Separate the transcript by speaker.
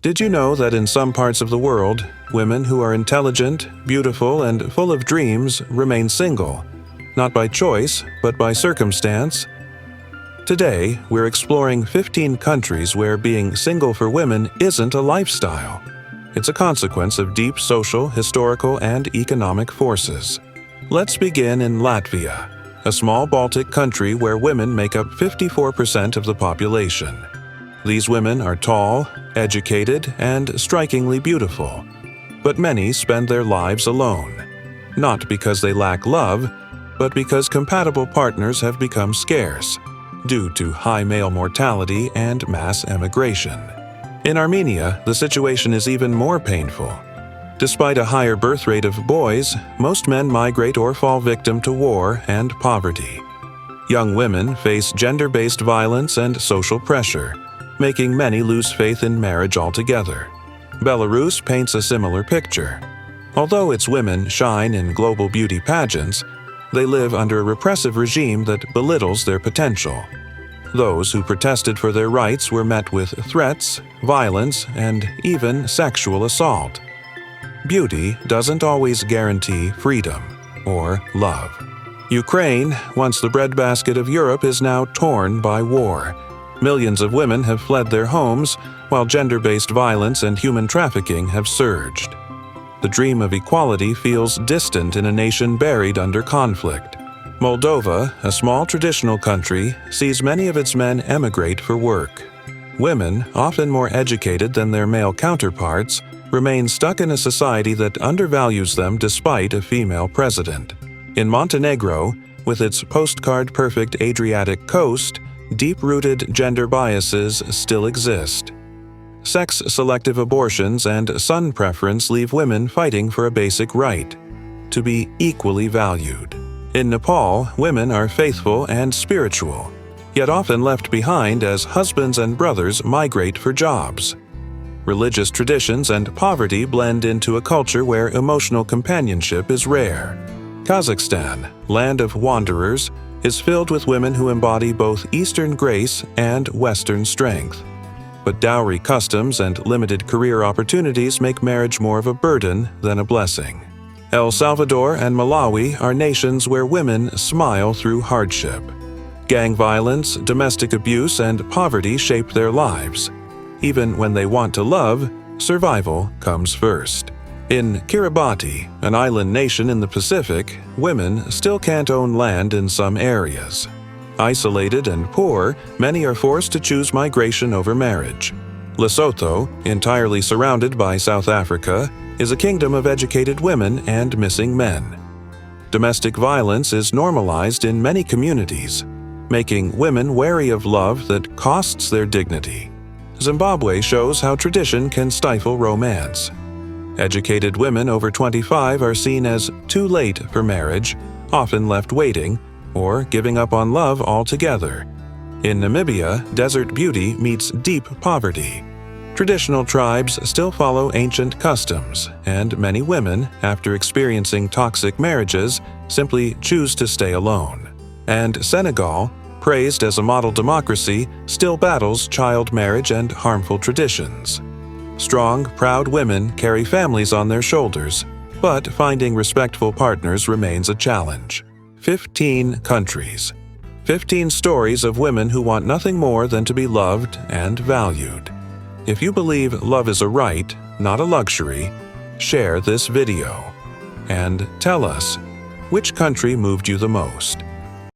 Speaker 1: Did you know that in some parts of the world, women who are intelligent, beautiful, and full of dreams remain single, not by choice, but by circumstance? Today, we're exploring 15 countries where being single for women isn't a lifestyle. It's a consequence of deep social, historical, and economic forces. Let's begin in Latvia, a small Baltic country where women make up 54% of the population. These women are tall, educated, and strikingly beautiful. But many spend their lives alone, not because they lack love, but because compatible partners have become scarce, due to high male mortality and mass emigration. In Armenia, the situation is even more painful. Despite a higher birth rate of boys, most men migrate or fall victim to war and poverty. Young women face gender-based violence and social pressure, making many lose faith in marriage altogether. Belarus paints a similar picture. Although its women shine in global beauty pageants, they live under a repressive regime that belittles their potential. Those who protested for their rights were met with threats, violence, and even sexual assault. Beauty doesn't always guarantee freedom or love. Ukraine, once the breadbasket of Europe, is now torn by war. Millions of women have fled their homes, while gender-based violence and human trafficking have surged. The dream of equality feels distant in a nation buried under conflict. Moldova, a small traditional country, sees many of its men emigrate for work. Women, often more educated than their male counterparts, remain stuck in a society that undervalues them despite a female president. In Montenegro, with its postcard-perfect Adriatic coast, deep-rooted gender biases still exist. Sex-selective abortions and son preference leave women fighting for a basic right: to be equally valued. In Nepal, women are faithful and spiritual, yet often left behind as husbands and brothers migrate for jobs. Religious traditions and poverty blend into a culture where emotional companionship is rare. Kazakhstan, land of wanderers, is filled with women who embody both Eastern grace and Western strength. But dowry customs and limited career opportunities make marriage more of a burden than a blessing. El Salvador and Malawi are nations where women smile through hardship. Gang violence, domestic abuse, and poverty shape their lives. Even when they want to love, survival comes first. In Kiribati, an island nation in the Pacific, women still can't own land in some areas. Isolated and poor, many are forced to choose migration over marriage. Lesotho, entirely surrounded by South Africa, is a kingdom of educated women and missing men. Domestic violence is normalized in many communities, making women wary of love that costs their dignity. Zimbabwe shows how tradition can stifle romance. Educated women over 25 are seen as too late for marriage, often left waiting, or giving up on love altogether. In Namibia, desert beauty meets deep poverty. Traditional tribes still follow ancient customs, and many women, after experiencing toxic marriages, simply choose to stay alone. And Senegal, praised as a model democracy, still battles child marriage and harmful traditions. Strong, proud women carry families on their shoulders, but finding respectful partners remains a challenge. 15 countries. 15 stories of women who want nothing more than to be loved and valued. If you believe love is a right, not a luxury, share this video. And tell us, which country moved you the most?